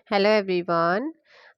Hello everyone,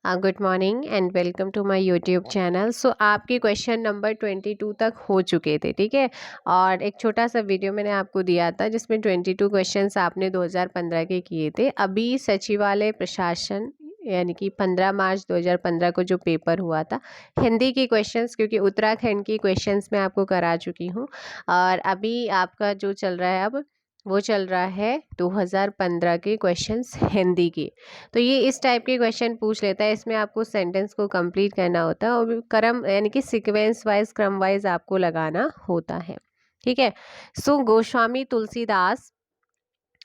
good morning and welcome to my YouTube channel. So आपके question number 22 तक हो चुके थे, ठीक है। और एक छोटा सा वीडियो मैंने आपको दिया था जिसमें 22 क्वेश्चंस आपने 2015 के किए थे। अभी सचिवालय प्रशासन यानी कि 15 मार्च 2015 को जो पेपर हुआ था हिंदी के क्वेश्चंस, क्योंकि उत्तराखंड की क्वेश्चंस मैं आपको करा चुकी हूँ। और अभी आपका जो चल रहा है अब वो चल रहा है 2015 के क्वेश्चंस हिंदी के। तो ये इस टाइप के क्वेश्चन पूछ लेता है। इसमें आपको सेंटेंस को कंप्लीट करना होता है और क्रम यानी कि सीक्वेंस वाइज क्रम वाइज आपको लगाना होता है, ठीक है। सो गोस्वामी तुलसीदास,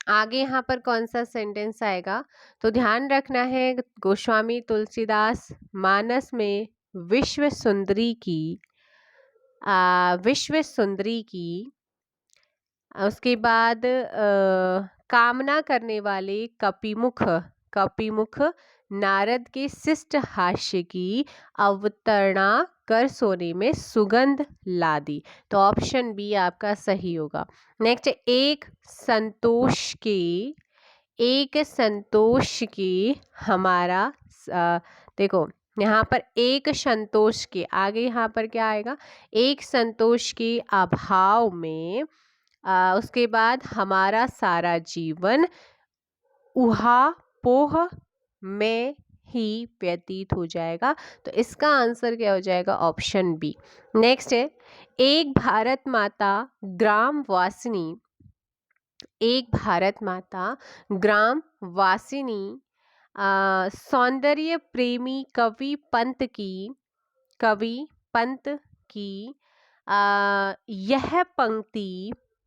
आगे यहाँ पर कौन सा सेंटेंस आएगा तो ध्यान रखना है। गोस्वामी तुलसीदास मानस में विश्व सुंदरी की विश्व सुंदरी की उसके बाद कामना करने वाले कपिमुख कपिमुख नारद के शिष्ट हास्य की अवतरणा कर सोने में सुगंध ला दी। तो ऑप्शन बी आपका सही होगा। नेक्स्ट, एक संतोष के हमारा देखो यहाँ पर एक संतोष के आगे यहाँ पर क्या आएगा, एक संतोष के अभाव में उसके बाद हमारा सारा जीवन ऊहापोह में ही व्यतीत हो जाएगा। तो इसका आंसर क्या हो जाएगा, ऑप्शन बी। नेक्स्ट है, एक भारत माता ग्राम वासिनी एक भारत माता ग्राम वासिनी सौंदर्य प्रेमी कवि पंत की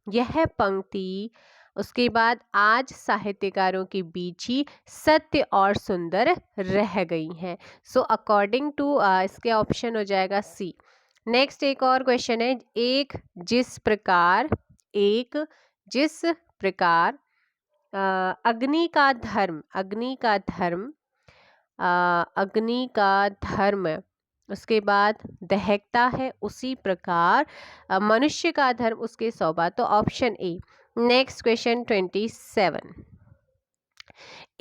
यह पंक्ति उसके बाद आज साहित्यकारों के बीच ही सत्य और सुंदर रह गई हैं। सो अकॉर्डिंग टू इसके ऑप्शन हो जाएगा सी। नेक्स्ट एक और क्वेश्चन है, एक जिस प्रकार अग्नि का धर्म उसके बाद दहकता है, उसी प्रकार मनुष्य का धर्म उसके सौभाग्य। तो ऑप्शन ए। नेक्स्ट क्वेश्चन 27,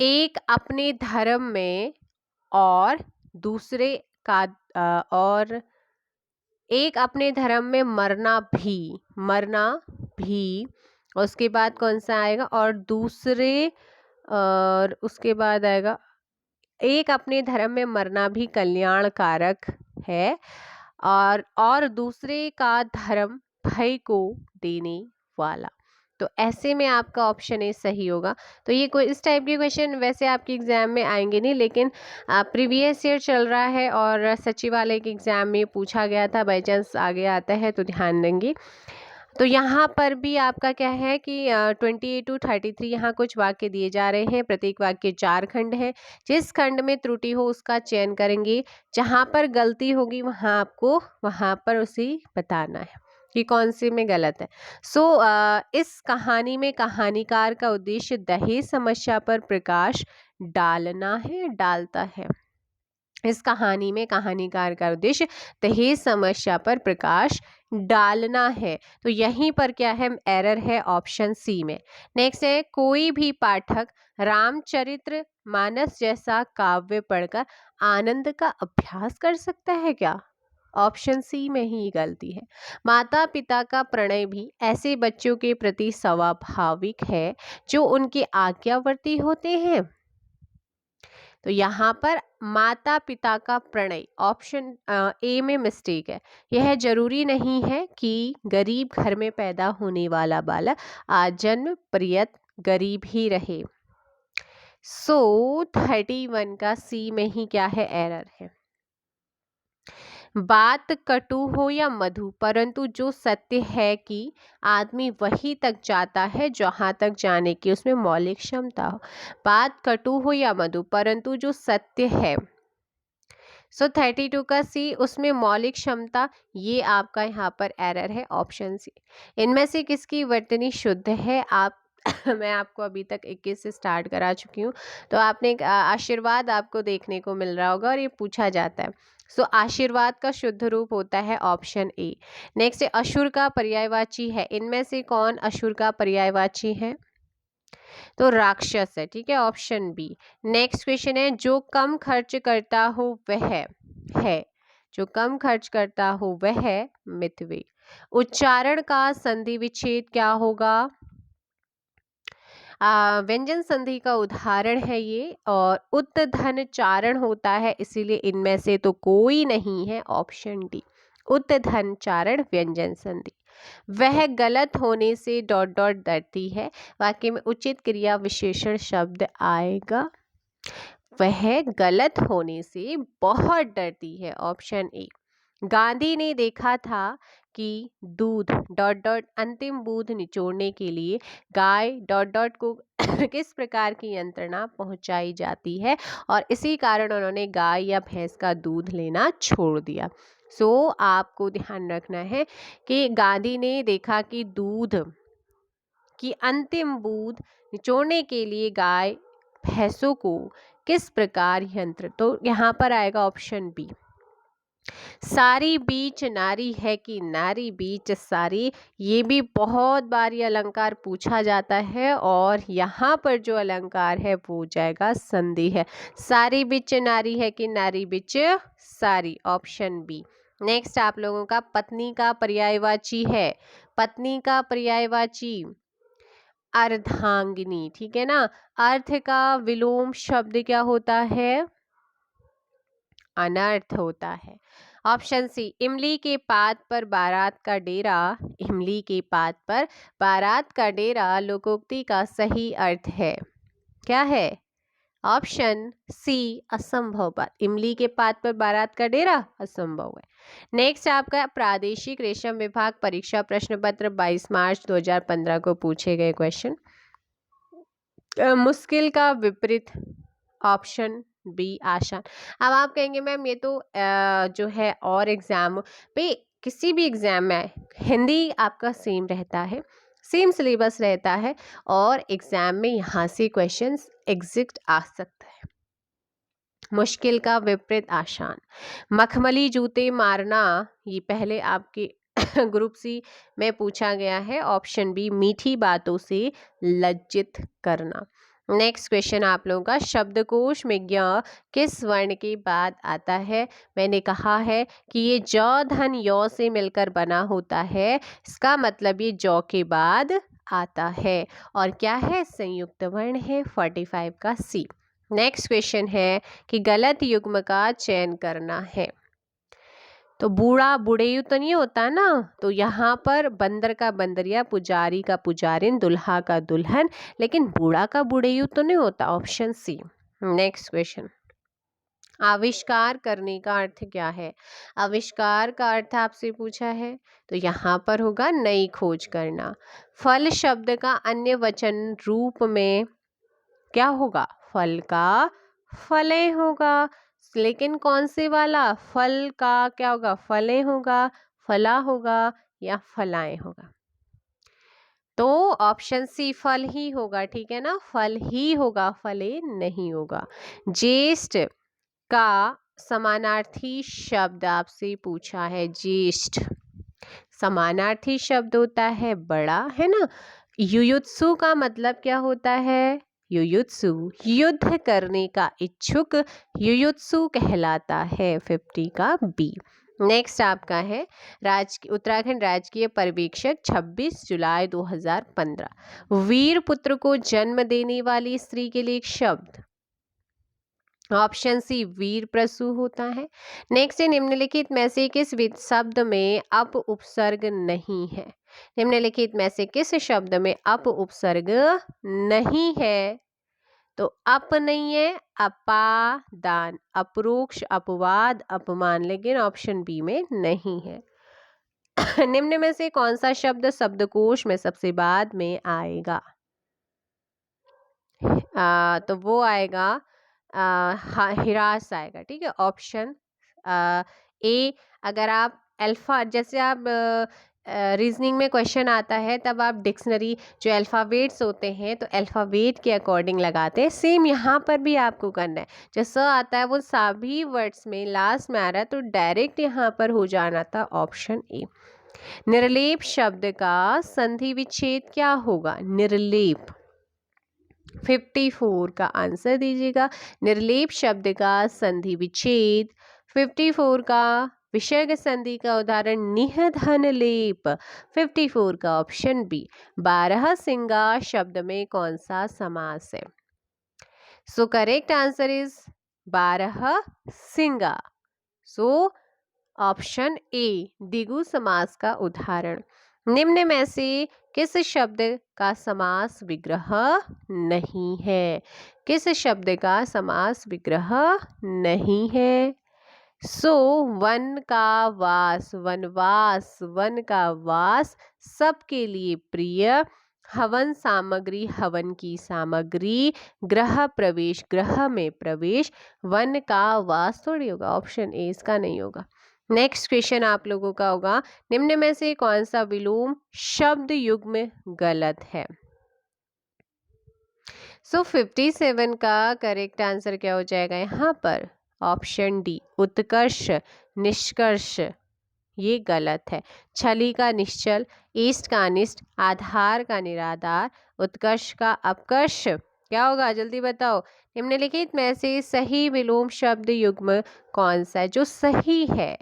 एक अपने धर्म में और दूसरे का और एक अपने धर्म में मरना भी उसके बाद कौन सा आएगा, और दूसरे और उसके बाद आएगा एक अपने धर्म में मरना भी कल्याणकारक है और दूसरे का धर्म भय को देने वाला। तो ऐसे में आपका ऑप्शन ए सही होगा। तो ये कोई इस टाइप के क्वेश्चन वैसे आपके एग्जाम में आएंगे नहीं, लेकिन प्रीवियस ईयर चल रहा है और सचिवालय के एग्जाम में पूछा गया था, बाई चांस आगे आता है तो ध्यान देंगे। तो यहाँ पर भी आपका क्या है कि 28 to 33 यहाँ कुछ वाक्य दिए जा रहे हैं। प्रत्येक वाक्य 4 खंड है। जिस खंड में त्रुटि हो उसका चयन करेंगे, जहाँ पर गलती होगी वहाँ पर उसे बताना है कि कौन सी में गलत है। सो इस कहानी में कहानीकार का उद्देश्य दहेज समस्या पर प्रकाश डालता है। इस कहानी में कहानीकार का उद्देश्य दहेज समस्या पर प्रकाश डालना है। तो यहीं पर क्या है, एरर है ऑप्शन सी में। नेक्स्ट है, कोई भी पाठक रामचरित्र मानस जैसा काव्य पढ़कर आनंद का अभ्यास कर सकता है क्या? ऑप्शन सी में ही गलती है। माता पिता का प्रणय भी ऐसे बच्चों के प्रति स्वाभाविक है जो उनके आज्ञावर्ती होते हैं। तो यहाँ पर माता पिता का प्रणय ऑप्शन ए में मिस्टेक है। यह जरूरी नहीं है कि गरीब घर में पैदा होने वाला बालक आजन्म पर्यंत गरीब ही रहे। सो 31 का सी में ही क्या है, एरर है। बात कटु हो या मधु, परंतु जो सत्य है कि आदमी वहीं तक जाता है जहां तक जाने की उसमें मौलिक क्षमता हो। बात कटु हो या मधु, परंतु जो सत्य है। सो 32 का सी, उसमें मौलिक क्षमता, ये आपका यहाँ पर एरर है ऑप्शन सी। इनमें से किसकी वर्तनी शुद्ध है? आप मैं आपको अभी तक 21 से स्टार्ट करा चुकी हूँ। तो आपने आशीर्वाद आपको देखने को मिल रहा होगा और ये पूछा जाता है। सो आशीर्वाद का शुद्ध रूप होता है ऑप्शन ए। नेक्स्ट, असुर का पर्यायवाची है। इनमें से कौन असुर का पर्यायवाची है? तो राक्षस है, ठीक है, ऑप्शन बी। नेक्स्ट क्वेश्चन है, जो कम खर्च करता हो वह है, जो कम खर्च करता हो वह मितव्ययी। उच्चारण का संधि विच्छेद क्या होगा? व्यंजन संधि का उदाहरण है ये, और उत्तधन चारण होता है, इसीलिए इनमें से तो कोई नहीं है, ऑप्शन डी उत्तधन चारण व्यंजन संधि। वह गलत होने से डॉट डॉट डरती है, वाक्य में उचित क्रिया विशेषण शब्द आएगा। वह गलत होने से बहुत डरती है, ऑप्शन ए। गांधी ने देखा था कि दूध डॉट डॉट अंतिम बूंद निचोड़ने के लिए गाय डॉट डॉट को किस प्रकार की यंत्रणा पहुंचाई जाती है, और इसी कारण उन्होंने गाय या भैंस का दूध लेना छोड़ दिया। सो आपको ध्यान रखना है कि गांधी ने देखा कि दूध की अंतिम बूंद निचोड़ने के लिए गाय भैंसों को किस प्रकार यंत्र, तो यहाँ पर आएगा ऑप्शन बी। सारी बीच नारी है कि नारी बीच सारी, ये भी बहुत बार ये अलंकार पूछा जाता है, और यहाँ पर जो अलंकार है वो जाएगा संधि है। सारी बीच नारी है कि नारी बीच सारी, ऑप्शन बी। नेक्स्ट आप लोगों का पत्नी का पर्यायवाची है, पत्नी का पर्यायवाची अर्धांगिनी, ठीक है ना। अर्थ का विलोम शब्द क्या होता है? अनर्थ होता है। ऑप्शन सी इमली के पात पर बारात का डेरा, इमली के पात पर बारात का डेरा लोकोक्ति का सही अर्थ है, क्या है? ऑप्शन सी असंभव बात, इमली के पात पर बारात का डेरा असंभव है। नेक्स्ट आपका प्रादेशिक रेशम विभाग परीक्षा प्रश्न पत्र 22 मार्च 2015 को पूछे गए क्वेश्चन। मुश्किल का विपरीत, ऑप्शन बी आसान। अब आप कहेंगे मैम ये तो जो है और एग्जाम पे, किसी भी एग्जाम में हिंदी आपका सेम रहता है, सेम सिलेबस रहता है, और एग्जाम में यहाँ से क्वेश्चंस एग्जिट आ सकता है। मुश्किल का विपरीत आसान। मखमली जूते मारना, ये पहले आपके ग्रुप सी में पूछा गया है, ऑप्शन बी मीठी बातों से लज्जित करना। नेक्स्ट क्वेश्चन आप लोगों का, शब्दकोश में ज्ञ किस वर्ण के बाद आता है? मैंने कहा है कि ये जौ धन यौ से मिलकर बना होता है, इसका मतलब ये जौ के बाद आता है, और क्या है? संयुक्त वर्ण है, 45 का सी। नेक्स्ट क्वेश्चन है कि गलत युग्म का चयन करना है। तो बूढ़ा बुढ़ेयु तो नहीं होता ना, तो यहाँ पर बंदर का बंदरिया, पुजारी का पुजारिन, दुल्हा का दुल्हन, लेकिन बूढ़ा का बुढ़ेयु तो नहीं होता, ऑप्शन सी। नेक्स्ट क्वेश्चन, आविष्कार करने का अर्थ क्या है? आविष्कार का अर्थ आपसे पूछा है, तो यहाँ पर होगा नई खोज करना। फल शब्द का अन्य वचन रूप में क्या होगा? फल का फलें होगा, लेकिन कौन से वाला? फल का क्या होगा? फलें होगा, फला होगा, या फलाएं होगा? तो ऑप्शन सी फल ही होगा, ठीक है ना, फल ही होगा, फले नहीं होगा। ज्येष्ठ का समानार्थी शब्द आपसे पूछा है, ज्येष्ठ समानार्थी शब्द होता है बड़ा, है ना। युयुत्सु का मतलब क्या होता है? युयुत्सु युद्ध करने का इच्छुक, युयुत्सु कहलाता है, 50 का बी। नेक्स्ट आपका है उत्तराखंड राजकीय पर्यवेक्षक 26 जुलाई 2015। वीर पुत्र को जन्म देने वाली स्त्री के लिए एक शब्द, ऑप्शन सी वीर प्रसू होता है। नेक्स्ट है निम्नलिखित में से किस शब्द में अप उपसर्ग नहीं है? निम्नलिखित में से किस शब्द में अप उपसर्ग नहीं है? तो अप नहीं है, अपादान, अप्रोक्ष, अपवाद, अपमान, लेकिन ऑप्शन बी में नहीं है। निम्न में से कौन सा शब्द शब्दकोश में सबसे बाद में आएगा? तो वो आएगा हिरास आएगा, ठीक है, ऑप्शन ए। अगर आप अल्फा, जैसे आप रीजनिंग में क्वेश्चन आता है तब आप डिक्शनरी जो अल्फ़ाबेट्स होते हैं तो अल्फ़ाबेट के अकॉर्डिंग लगाते हैं, सेम यहाँ पर भी आपको करना है। जो स आता है वो सभी वर्ड्स में लास्ट में आ रहा है, तो डायरेक्ट यहाँ पर हो जाना था ऑप्शन ए। निर्लेप शब्द का संधि विच्छेद क्या होगा? निर्लेप, 54 का आंसर दीजिएगा। निर्लेप शब्द का संधि विच्छेद। 54 का विसर्ग संधि का उदाहरण निधन लेप। 54 का ऑप्शन बी। 12 सिंगा शब्द में कौन सा समास है? सो करेक्ट आंसर इज 12 सिंगा। सो ऑप्शन ए द्विगु समास का उदाहरण। निम्न में से किस शब्द का समास विग्रह नहीं है? किस शब्द का समास विग्रह नहीं है? सो वन का वास, वनवास, वन का वास सबके लिए प्रिय। हवन सामग्री, हवन की सामग्री। ग्रह प्रवेश, ग्रह में प्रवेश। वन का वास थोड़ी होगा, ऑप्शन ए इसका नहीं होगा। नेक्स्ट क्वेश्चन आप लोगों का होगा, निम्न में से कौन सा विलोम शब्द युग्म गलत है? सो 57 का करेक्ट आंसर क्या हो जाएगा यहाँ पर? ऑप्शन डी उत्कर्ष निष्कर्ष, ये गलत है। छली का निश्चल, ईस्ट का अनिष्ट, आधार का निराधार, उत्कर्ष का अपकर्ष, क्या होगा जल्दी बताओ। निम्नलिखित में से सही विलोम शब्द युग्म कौन सा है जो सही है?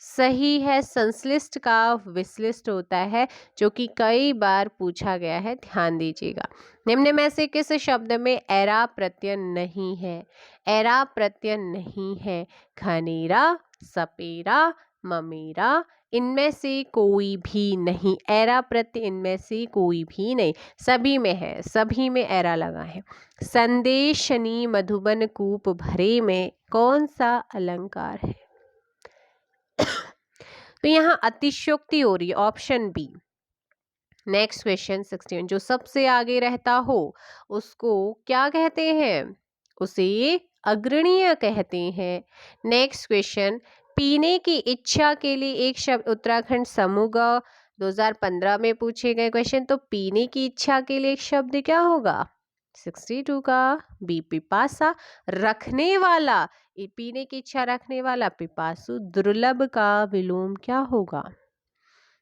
सही है संश्लिष्ट का विश्लिष्ट होता है, जो कि कई बार पूछा गया है, ध्यान दीजिएगा। निम्न में से किस शब्द में एरा प्रत्यय नहीं है? एरा प्रत्यय नहीं है। घनेरा, सपेरा, ममेरा, इनमें से कोई भी नहीं। एरा प्रत्यय इनमें से कोई भी नहीं, सभी में है, सभी में एरा लगा है। संदेशनी मधुबन कूप भरे में कौन सा अलंकार है? तो यहाँ अतिशयोक्ति हो रही है, ऑप्शन बी। नेक्स्ट क्वेश्चन 61, जो सबसे आगे रहता हो उसको क्या कहते हैं? उसे अग्रणीय कहते हैं। नेक्स्ट क्वेश्चन, पीने की इच्छा के लिए एक शब्द, उत्तराखंड समूह 2015 में पूछे गए क्वेश्चन। तो पीने की इच्छा के लिए एक शब्द क्या होगा? 62 का बी पिपासा। रखने वाला, पीने की इच्छा रखने वाला पिपासु। दुर्लभ का विलोम क्या होगा?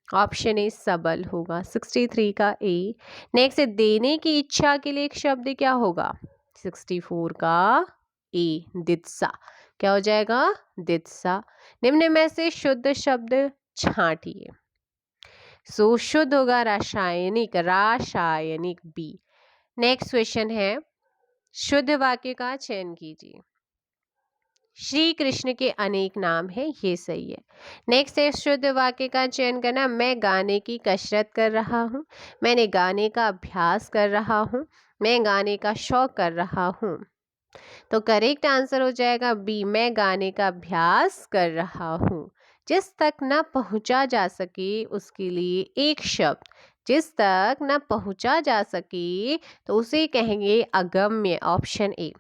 ऑप्शन ए सबल होगा। 63 का ए। नेक्स्ट, देने की इच्छा के लिए एक शब्द क्या होगा? 64 का ए दित्सा, क्या हो जाएगा? दित्सा। निम्न में से शुद्ध शब्द छांटिए। सो शुद्ध होगा रासायनिक, रासायनिक बी। नेक्स्ट क्वेश्चन है, शुद्ध वाक्य का चयन कीजिए। श्री कृष्ण के अनेक नाम है, ये सही है। नेक्स्ट है, शुद्ध वाक्य का चयन करना। मैं गाने की कसरत कर रहा हूँ, मैंने गाने का अभ्यास कर रहा हूँ, मैं गाने का शौक कर रहा हूँ। तो करेक्ट आंसर हो जाएगा बी, मैं गाने का अभ्यास कर रहा हूँ। जिस तक न पहुँचा जा सके उसके लिए एक शब्द, जिस तक न पहुँचा जा सके तो उसे कहेंगे अगम्य, ऑप्शन ए।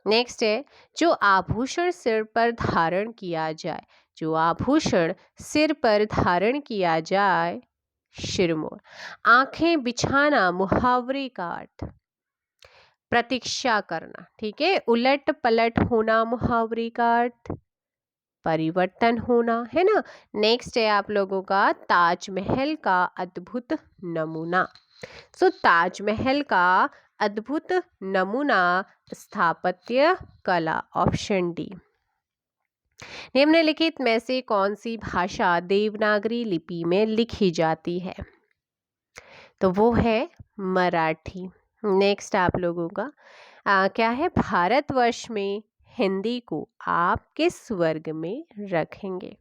नेक्स्ट है, जो आभूषण सिर पर धारण किया जाए, जो आभूषण सिर पर धारण किया जाए, शिरमोर। आंखें बिछाना, मुहावरे का अर्थ प्रतीक्षा करना, ठीक है। उलट पलट होना, मुहावरे का अर्थ परिवर्तन होना, है ना। नेक्स्ट है आप लोगों का ताजमहल का अद्भुत नमूना। सो ताजमहल का अद्भुत नमूना स्थापत्य कला, ऑप्शन डी। निम्नलिखित में से कौन सी भाषा देवनागरी लिपि में लिखी जाती है? तो वो है मराठी। नेक्स्ट आप लोगों का क्या है, भारतवर्ष में हिंदी को आप किस वर्ग में रखेंगे?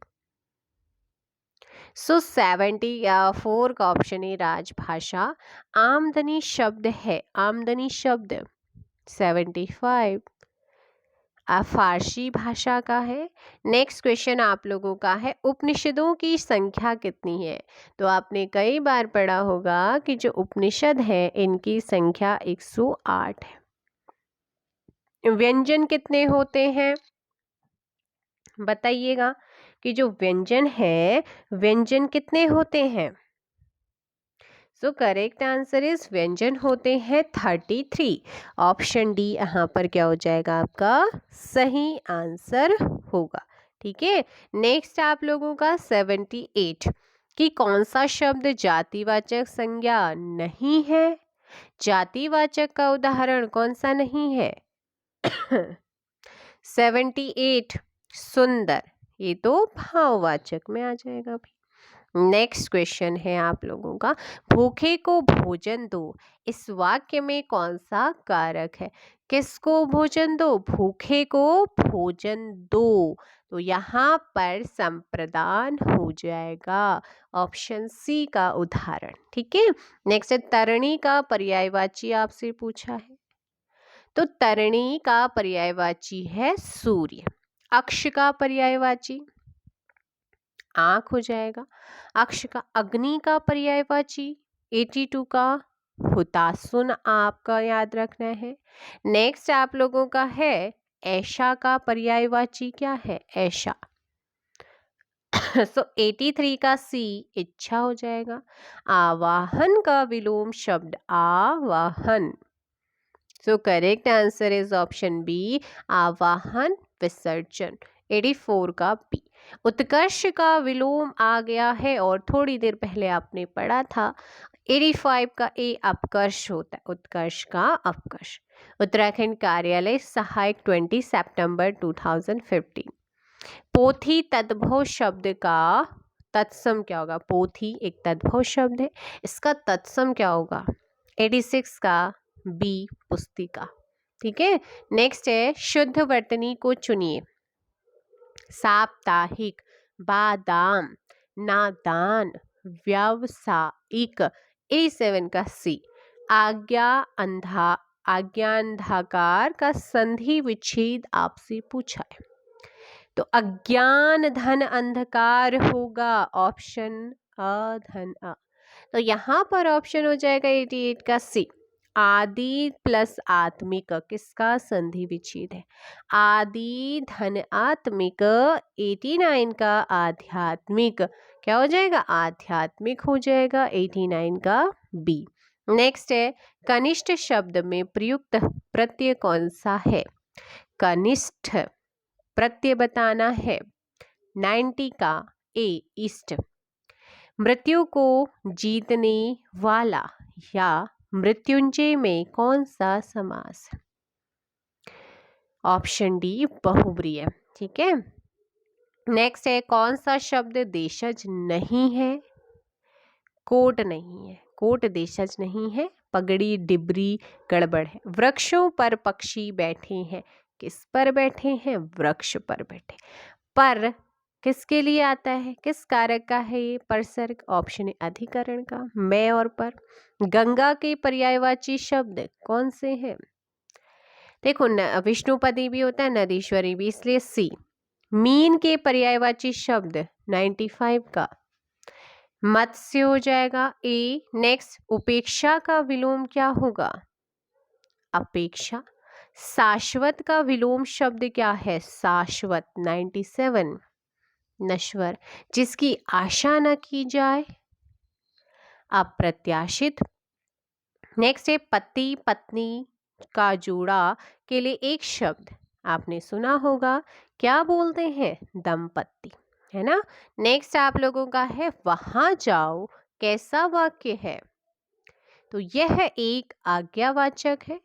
सो 74 का ऑप्शन है राजभाषा। आमदनी शब्द है, आमदनी शब्द 75 फारसी भाषा का है। नेक्स्ट क्वेश्चन आप लोगों का है, उपनिषदों की संख्या कितनी है? तो आपने कई बार पढ़ा होगा कि जो उपनिषद है इनकी संख्या 108 है। व्यंजन कितने होते हैं बताइएगा, कि जो व्यंजन है व्यंजन कितने होते हैं? सो करेक्ट आंसर इज व्यंजन होते हैं 33। ऑप्शन डी यहाँ पर क्या हो जाएगा आपका सही आंसर होगा, ठीक है। नेक्स्ट आप लोगों का 78 कि कौन सा शब्द जातिवाचक संज्ञा नहीं है? जातिवाचक का उदाहरण कौन सा नहीं है? 78 सुंदर, ये तो भाववाचक में आ जाएगा भी। नेक्स्ट क्वेश्चन है आप लोगों का, भूखे को भोजन दो, इस वाक्य में कौन सा कारक है? किसको भोजन दो? भूखे को भोजन दो, तो यहाँ पर संप्रदान हो जाएगा, ऑप्शन सी का उदाहरण। ठीक है। नेक्स्ट है, तरणी का पर्यायवाची आपसे पूछा है, तो तरणी का पर्यायवाची है सूर्य। अक्ष का पर्यायवाची आंख हो जाएगा। अक्ष का अग्नि का पर्यायवाची 82 का हुताशुन आपका याद रखना है। नेक्स्ट आप लोगों का है ऐशा का पर्यायवाची क्या है? ऐशा। सो 83 का सी इच्छा हो जाएगा। आवाहन का विलोम शब्द आवाहन। So correct answer is option B, आवाहन विसर्जन। 84 का बी। उत्कर्ष का विलोम आ गया है और थोड़ी देर पहले आपने पढ़ा था 85 का ए अपकर्ष होता है, उत्कर्ष का अपकर्ष। उत्तराखंड कार्यालय सहायक 20 सितंबर 2015। पोथी तद्भव शब्द का तत्सम क्या होगा? पोथी एक तद्भव शब्द है, इसका तत्सम क्या होगा? 86 का बी पुस्तिका। ठीक है। नेक्स्ट है शुद्ध वर्तनी को चुनिए। साप्ताहिक, बादाम, नादान, व्यावसायिक। 87 का सी। आज्ञांधाकार का संधि विच्छेद आपसे पूछा है, तो अज्ञान धन अंधकार होगा, ऑप्शन अ धन अ। तो यहाँ पर ऑप्शन हो जाएगा 88 का सी। आदि प्लस आत्मिक किसका संधि विच्छेद है? आदि धन आत्मिक। 89 का आध्यात्मिक क्या हो जाएगा? आध्यात्मिक हो जाएगा, 89 का बी। नेक्स्ट है कनिष्ठ शब्द में प्रयुक्त प्रत्यय कौन सा है? कनिष्ठ प्रत्यय बताना है। 90 का ए ईस्ट। मृत्यु को जीतने वाला या मृत्युंजय में कौन सा समास? ऑप्शन डी बहुब्रीहि। ठीक है। नेक्स्ट है कौन सा शब्द देशज नहीं है? कोट नहीं है, कोट देशज नहीं है। पगड़ी डिबरी गड़बड़ है। वृक्षों पर पक्षी बैठे हैं, किस पर बैठे हैं? वृक्ष पर बैठे। पर किसके लिए आता है? किस कारक का है ये? परसर्ग, ऑप्शन है अधिकरण का। मैं और पर। गंगा के पर्यायवाची शब्द कौन से हैं? देखो विष्णुपदी भी होता है, नदीश्वरी भी, इसलिए सी। मीन के पर्यायवाची शब्द 95 का मत्स्य हो जाएगा, ए। नेक्स्ट उपेक्षा का विलोम क्या होगा? अपेक्षा। शाश्वत का विलोम शब्द क्या है? शाश्वत। 97 नश्वर, जिसकी आशा न की जाए, अप्रत्याशित। नेक्स्ट है पति पत्नी का जोड़ा के लिए एक शब्द आपने सुना होगा, क्या बोलते हैं? दंपत्ति, है ना। नेक्स्ट आप लोगों का है वहां जाओ, कैसा वाक्य है? तो यह एक आज्ञावाचक है।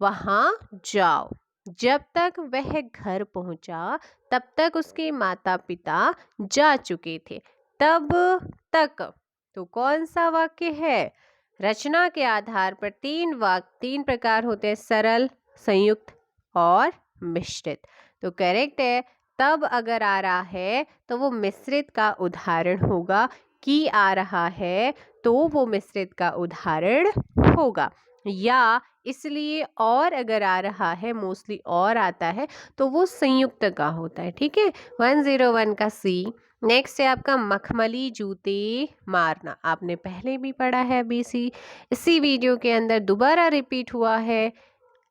वहां जाओ, जब तक वह घर पहुंचा तब तक उसके माता पिता जा चुके थे, तब तक। तो कौन सा वाक्य है? रचना के आधार पर तीन प्रकार होते हैं, सरल, संयुक्त और मिश्रित। तो करेक्ट है, तब अगर आ रहा है तो वो मिश्रित का उदाहरण होगा, कि आ रहा है तो वो मिश्रित का उदाहरण होगा, या इसलिए और अगर आ रहा है, मोस्टली और आता है, तो वो संयुक्त का होता है। ठीक है। 101 का सी। नेक्स्ट है आपका मखमली जूते मारना, आपने पहले भी पढ़ा है बीसी, इसी वीडियो के अंदर दोबारा रिपीट हुआ है।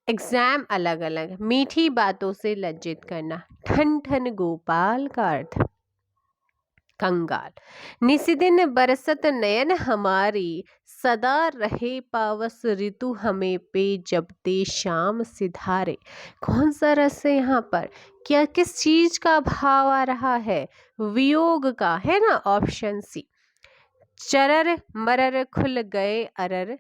एग्जाम अलग अलग। मीठी बातों से लज्जित करना। ठन ठन गोपाल का अर्थ कंगाल। निशिदिन बरसत नयन हमारी, सदा रहे पावस ऋतु हमें पे, जब ते शाम सिधारे। कौन सा रस है यहाँ पर? क्या किस चीज का भाव आ रहा है? वियोग का, है ना, ऑप्शन सी। चरर मरर खुल गए अरर,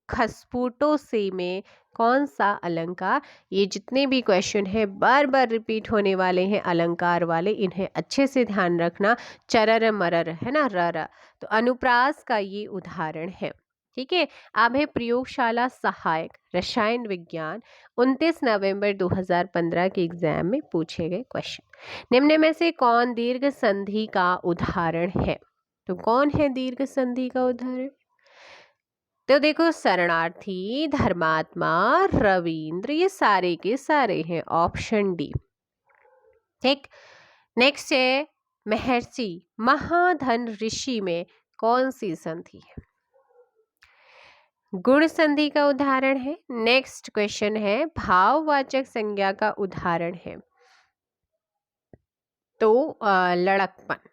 खस्फुटो से में कौन सा अलंकार। ये जितने भी क्वेश्चन है बार बार रिपीट होने वाले हैं अलंकार वाले, इन्हें अच्छे से ध्यान रखना। चरर मरर है ना, रर, तो अनुप्रास का ये उदाहरण है। ठीक है। अब है प्रयोगशाला सहायक रसायन विज्ञान, 29 नवंबर 2015 के एग्जाम में पूछे गए क्वेश्चन। निम्न में से कौन दीर्घ संधि का उदाहरण है। तो कौन है दीर्घ संधि का उदाहरण। तो देखो शरणार्थी, धर्मात्मा, रविंद्र, ये सारे के सारे हैं, ऑप्शन डी। ठीक। नेक्स्ट है महर्षि महाधन ऋषि में कौन सी संधि है। गुण संधि का उदाहरण है। नेक्स्ट क्वेश्चन है भाववाचक संज्ञा का उदाहरण है। तो लड़कपन।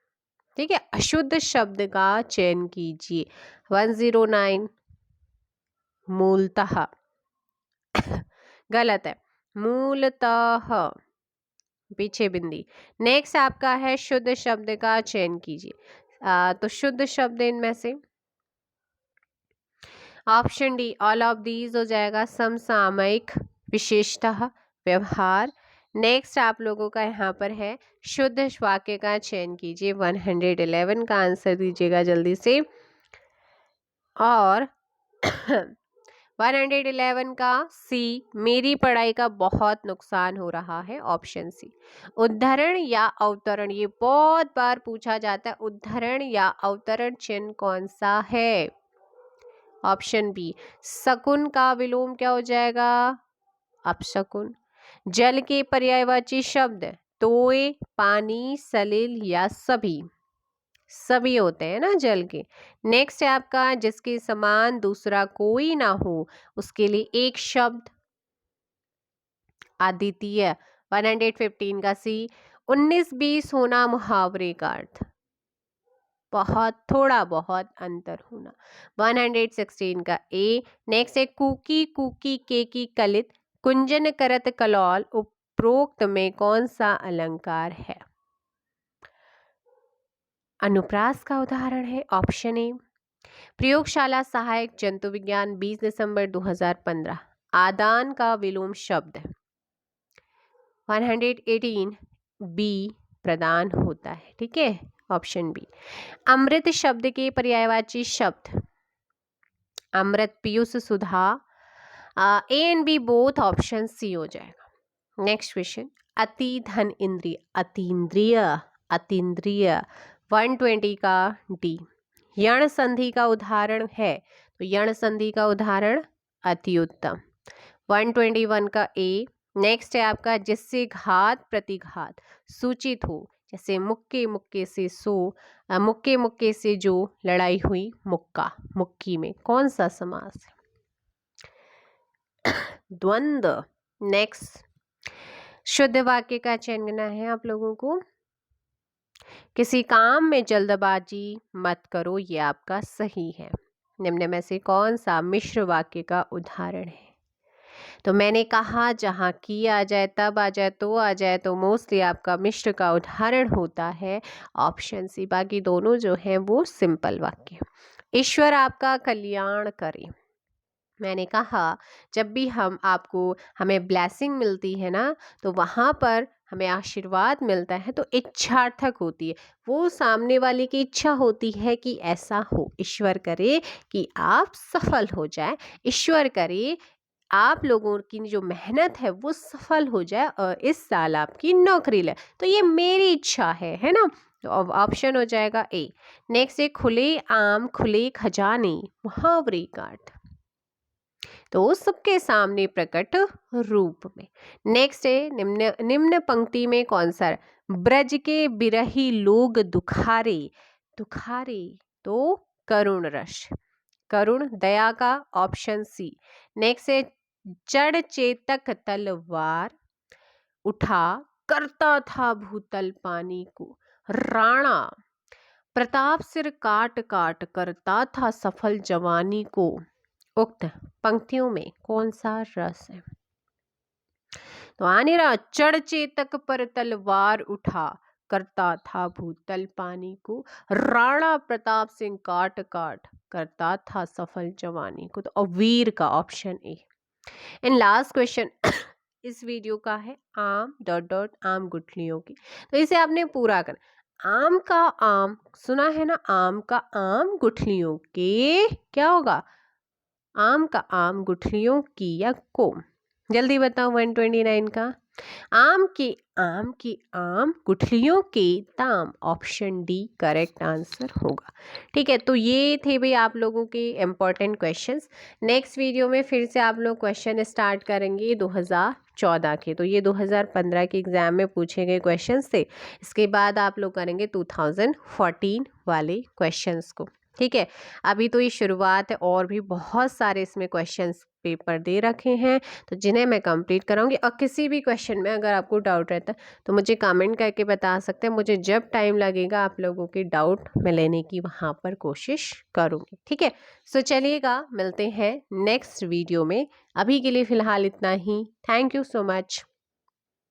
ठीक है। अशुद्ध शब्द का चयन कीजिए। 109 मूलतः गलत है, मूलतः पीछे बिंदी। नेक्स्ट आपका है शुद्ध शब्द का चयन कीजिए। तो शुद्ध शब्द इनमें से option D all of these हो जाएगा। समसामयिक, विशेषतः, व्यवहार। नेक्स्ट आप लोगों का यहाँ पर है शुद्ध वाक्य का चयन कीजिए। 111 का आंसर दीजिएगा जल्दी से। और 111 का सी, मेरी पढ़ाई का बहुत नुकसान हो रहा है, ऑप्शन सी। उद्धरण या अवतरण, ये बहुत बार पूछा जाता है। उद्धरण या अवतरण चिन्ह कौन सा है। Option B. शकुन का विलोम क्या हो जाएगा, अपशकुन। जल के पर्यायवाची शब्द तोय, पानी, सलिल या सभी, सभी होते हैं ना जल के। नेक्स्ट है आपका जिसके समान दूसरा कोई ना हो, उसके लिए एक शब्द अद्वितीय। 115 का सी। 19-20 होना मुहावरे का अर्थ, बहुत, थोड़ा बहुत अंतर होना। 116 का ए। नेक्स्ट है कुकी कुकी के की कलित कुंजन करत कलौल, उपरोक्त में कौन सा अलंकार है। अनुप्रास का उदाहरण है, ऑप्शन ए। प्रयोगशाला सहायक जंतु विज्ञान 20 दिसंबर 2015, आदान का विलोम शब्द 118 बी प्रदान होता है। ठीक है, ऑप्शन बी। अमृत शब्द के पर्यायवाची शब्द अमृत, पीयूष, सुधा। A and B both, option C हो जाएगा। नेक्स्ट क्वेश्चन अति धन इंद्रिय, अतीन्द्रिय, अतीन्द्रिय। 120 का डी। यण संधि का उदाहरण है, तो यण संधि का उदाहरण अति उत्तम। 121 का ए। नेक्स्ट है आपका जिससे घात प्रतिघात सूचित हो, जैसे मुक्के मुक्के से सो, मुक्के मुक्के से जो लड़ाई हुई, मुक्का, मुक्की में कौन सा समास है। द्वंद्व। नेक्स्ट शुद्ध वाक्य का चयन करना है आप लोगों को। किसी काम में जल्दबाजी मत करो, ये आपका सही है। निम्न में से कौन सा मिश्र वाक्य का उदाहरण है। तो मैंने कहा जहाँ की आ जाए, तब आ जाए, तो आ जाए, तो मोस्टली आपका मिश्र का उदाहरण होता है ऑप्शन सी। बाकी दोनों जो हैं वो सिंपल वाक्य। ईश्वर आपका कल्याण करे। मैंने कहा जब भी हमें ब्लेसिंग मिलती है ना, तो वहाँ पर हमें आशीर्वाद मिलता है तो इच्छार्थक होती है, वो सामने वाले की इच्छा होती है कि ऐसा हो। ईश्वर करे कि आप सफल हो जाए, ईश्वर करे आप लोगों की जो मेहनत है वो सफल हो जाए और इस साल आपकी नौकरी लगे, तो ये मेरी इच्छा है ना। तो ऑप्शन हो जाएगा ए। नेक्स्ट है खुले आम खुले खजाने, मुहावरे का अर्थ, तो सबके सामने प्रकट रूप में। नेक्स्ट है निम्न निम्न पंक्ति में कौन सा। ब्रज के बिरही लोग दुखारे, दुखारे तो करुण रस, करुण दया का, ऑप्शन सी। नेक्स्ट है जड़ चेतक तलवार उठा करता था भूतल पानी को, राणा प्रताप सिर काट काट करता था सफल जवानी को। उक्त पंक्तियों में कौन सा रस है। तो आने रहा चढ़ चेतक पर तलवार उठा करता था भूतल पानी को, राणा प्रताप सिंह काट काट करता था सफल जवानी को। तो अवीर का option A. And last question इस वीडियो का है आम डॉट डॉट आम गुठलियों की। तो इसे आपने पूरा करना। आम का आम सुना है ना, आम का आम गुठलियों के क्या होगा, आम का आम गुठलियों की या को। जल्दी बताओ 129 का। आम की आम गुठलियों के दाम, ऑप्शन डी करेक्ट आंसर होगा। ठीक है, तो ये थे भाई आप लोगों के इम्पोर्टेंट क्वेश्चंस। नेक्स्ट वीडियो में फिर से आप लोग क्वेश्चन स्टार्ट करेंगे 2014 के। तो ये 2015 के एग्जाम में पूछे गए क्वेश्चंस थे। इसके बाद आप लोग करेंगे 2014 वाले क्वेश्चंस को। ठीक है, अभी तो ये शुरुआत है, और भी बहुत सारे इसमें क्वेश्चंस पेपर दे रखे हैं, तो जिन्हें मैं कंप्लीट कराऊंगी। और किसी भी क्वेश्चन में अगर आपको डाउट रहता है तो मुझे कमेंट करके बता सकते हैं। मुझे जब टाइम लगेगा आप लोगों के डाउट मैं लेने की वहाँ पर कोशिश करूँगी। ठीक है, सो चलिएगा, मिलते हैं नेक्स्ट वीडियो में। अभी के लिए फ़िलहाल इतना ही। Thank you so much.